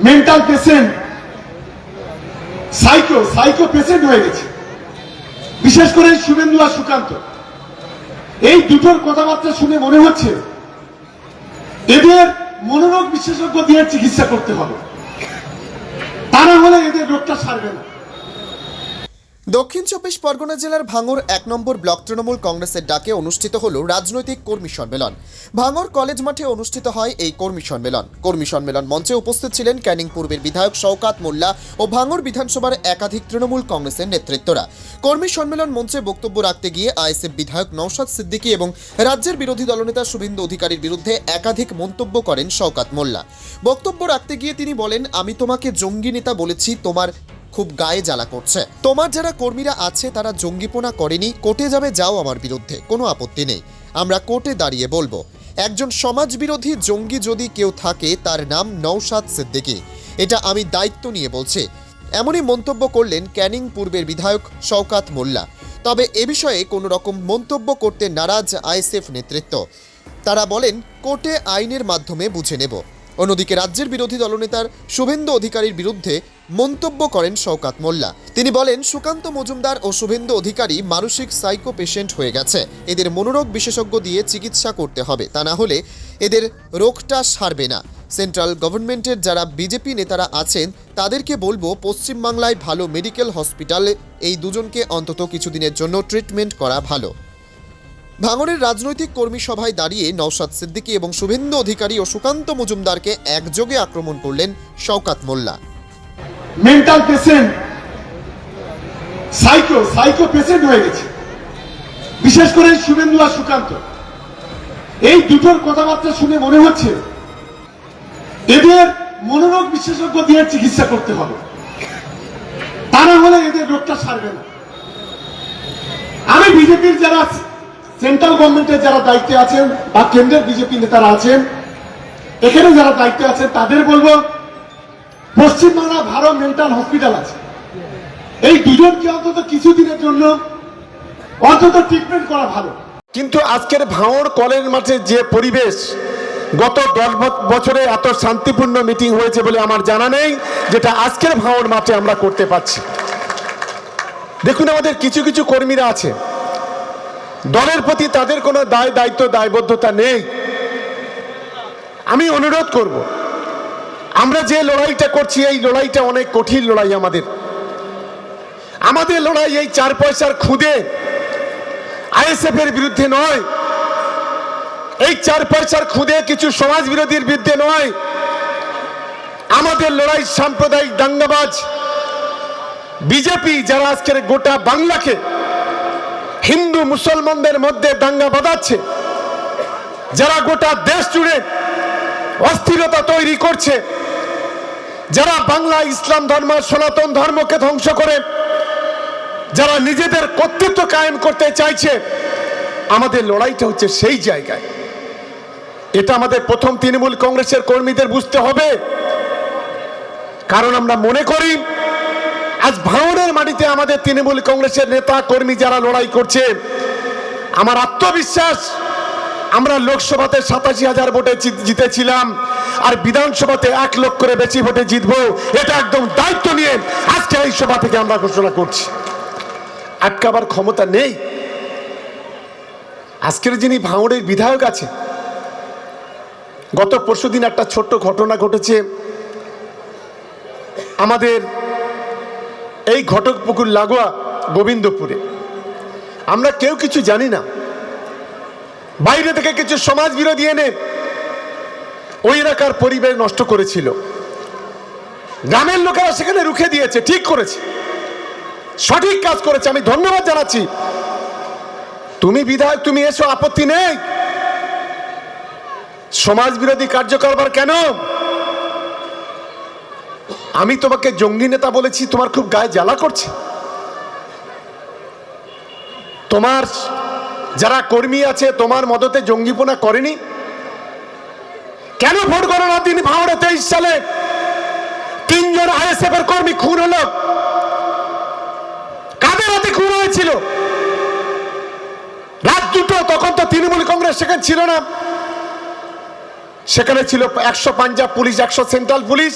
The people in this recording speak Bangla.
মেন্টাল পেশেন্ট, সাইকো পেশেন্ট হয়ে গেছে। বিশেষ করে শুভেন্দু আর সুকান্ত, এই দুটোর কথাবার্তা শুনে মনে হচ্ছে এদের মনোরোগ বিশেষজ্ঞ দিয়ে চিকিৎসা করতে হবে, তা না হলে এদের রোগটা সারবে না। দক্ষিণ চব্বিশ পরগনা জেলার ভাঙড় ১ নম্বর ব্লক তৃণমূল কংগ্রেসের ডাকে অনুষ্ঠিত হল রাজনৈতিক কর্মী সম্মেলন। ভাঙড় কলেজ মাঠে অনুষ্ঠিত হয় এই কর্মী সম্মেলন মঞ্চে উপস্থিত ছিলেন ক্যানিং পূর্বের বিধায়ক শওকাত মোল্লা ও ভাঙড় বিধানসভার একাধিক তৃণমূল কংগ্রেসের নেতৃত্বরা। কর্মী সম্মেলন মঞ্চে বক্তব্য রাখতে গিয়ে আইএসএফ বিধায়ক নওশাদ সিদ্দিকী এবং রাজ্যের বিরোধী দলনেতা শুভেন্দু অধিকারীর বিরুদ্ধে একাধিক মন্তব্য করেন শওকাত মোল্লা। বক্তব্য রাখতে গিয়ে তিনি বলেন, আমি তোমাকে জঙ্গি নেতা বলেছি, তোমার খুব গায়ে জ্বালা করছে। তোমার যারা কর্মীরা আছে তারা জঙ্গিপনা করেনি, কোর্টে যাবে যাও, আমার বিরুদ্ধে কোনো আপত্তি নেই, আমরা কোর্টে দাঁড়িয়ে বলবো। একজন সমাজবিরোধী জঙ্গি যদি কেউ থাকে তার নাম নওশাদ সিদ্দিকী, এটা আমি দায়িত্ব নিয়ে বলছি। এমনই মন্তব্য করলেন ক্যানিং পূর্বের বিধায়ক শওকাত মোল্লা। তবে এ বিষয়ে কোনো রকম মন্তব্য করতে নারাজ আইএসএফ নেতৃত্ব। তারা বলেন, কোর্টে আইনের মাধ্যমে বুঝে নেব। অন্যদিকে রাজ্যের বিরোধী দলনেতার শুভেন্দু অধিকারীর বিরুদ্ধে মন্তব্য করেন শওকাত মোল্লা। তিনি বলেন, সুকান্ত মজুমদার ও শুভেন্দু অধিকারী মানসিক সাইকো পেশেন্ট হয়ে গেছে, এদের মনোরোগ বিশেষজ্ঞ দিয়ে চিকিৎসা করতে হবে, তা না হলে এদের রোগটা সারবে না। সেন্ট্রাল গভর্নমেন্টের যারা বিজেপি নেতারা আছেন তাদেরকে বলবো, পশ্চিমবাংলায় ভালো মেডিকেল হসপিটালে এই দুজনকে অন্তত কিছুদিনের জন্য ট্রিটমেন্ট করা ভালো। ভাঙড়ের রাজনৈতিক কর্মী সভায় দাঁড়িয়ে নওশাদ সিদ্দিকী এবং শুভেন্দু অধিকারী ও সুকান্ত মজুমদারকে একযোগে আক্রমণ করলেন শওকাত মোল্লা। মেন্টাল পেশেন্ট, সাইকো পেশেন্ট হয়ে গেছে। বিশেষ করে শুভেন্দু আর সুকান্ত, এই দুটোর কথাবার্তা শুনে মনে হচ্ছে এদের মনোরোগ বিশেষজ্ঞ দিয়ে চিকিৎসা করতে হবে, তা না হলে এদের রোগটা সারবে না। আমি বিজেপির যারা সেন্ট্রাল গভর্নমেন্টের যারা দায়িত্বে আছেন বা কেন্দ্রের বিজেপি নেতারা আছেন, এখানে যারা দায়িত্বে আছেন তাদের বলবো, পশ্চিমবাংলা ভালো মেন্টাল হসপিটাল আছে, এই দুজনকে অন্তত কিছুদিনের জন্য অন্তত ট্রিটমেন্ট করা ভালো। কিন্তু আজকের ভাঙড় কলেজ মাঠে যে পরিবেশ, গত 10 বছরে এত শান্তিপূর্ণ মিটিং হয়েছে বলে আমার জানা নেই যেটা আজকের ভাঙড় মাঠে আমরা করতে পারছি। দেখুন, আমাদের কিছু কিছু কর্মীরা আছে, দলের প্রতি তাদের কোনো দায়িত্ব দায়বদ্ধতা নেই। আমি অনুরোধ করব, আমরা যে লড়াইটা করছি এই লড়াইটা অনেক কঠিন লড়াই। আমাদের লড়াই এই 4 পয়সার খুদে আইএসএফ এর বিরুদ্ধে নয়, এই 4 পয়সার খুদে কিছু সমাজ বিরোধীর বিরুদ্ধে নয়। আমাদের লড়াই সাম্প্রদায়িক দাঙ্গাবাজ বিজেপি যারা আজকের গোটা বাংলাকে হিন্দু মুসলমানদের মধ্যে দাঙ্গা বাঁধাচ্ছে, যারা গোটা দেশ জুড়ে অস্থিরতা তৈরি করছে, যারা বাংলা ইসলাম ধর্ম সনাতন ধর্মকে ধ্বংস করে যারা নিজেদের কর্তৃত্ব কায়েম করতে চাইছে, আমাদের লড়াইটা হচ্ছে সেই জায়গায়। এটা আমাদের প্রথম তৃণমূল কংগ্রেসের কর্মীদের বুঝতে হবে। কারণ আমরা মনে করি আজ ভাঙড়ের মাটিতে আমাদের তৃণমূল কংগ্রেসের নেতা কর্মী যারা লড়াই করছে, আমার আত্মবিশ্বাস আমরা লোকসভাতে 87,000 ভোটে জিতেছিলাম, আর বিধানসভাতে 1 লক্ষের বেশি ভোটে জিতবো। এটা একদম দায়িত্ব নিয়ে আজকে এই সভা থেকে আমরা ঘোষণা করছি। আটকাবার ক্ষমতা নেই। আজকের যিনি ভাঙড়ের বিধায়ক আছে, গত পরশুদিন একটা ছোট্ট ঘটনা ঘটেছে আমাদের এই ঘটকপুকুর লাগোয়া গোবিন্দপুরে। আমরা কেউ কিছু জানি না, বাইরে থেকে কিছু সমাজ বিরোধী এনে ওই এলাকার পরিবেশ নষ্ট করেছিল। গ্রামের লোকেরা সেখানে রুখে দিয়েছে, ঠিক করেছে, সঠিক কাজ করেছে, আমি ধন্যবাদ জানাচ্ছি। তুমি বিধায়ক, তুমি এসো, আপত্তি নেই। সমাজ বিরোধী কার্যকরবার কেন? আমি তোমাকে জঙ্গি নেতা বলেছি, তোমার খুব গায়ে জ্বালা করছে? তোমার যারা কর্মী আছে তোমার মদতে জঙ্গিপনা করেনি? কেন ভোট গণনার দিন ভাঙড়ে 23 সালে 3 জন আইএসএফ এর কর্মী খুন হলো? কাদের হাতে খুন হয়েছিল? রাত 2টো, তখন তো তৃণমূল কংগ্রেস সেখানে ছিল না, সেখানে ছিল 100 পাঞ্জাব পুলিশ, 100 সেন্ট্রাল পুলিশ।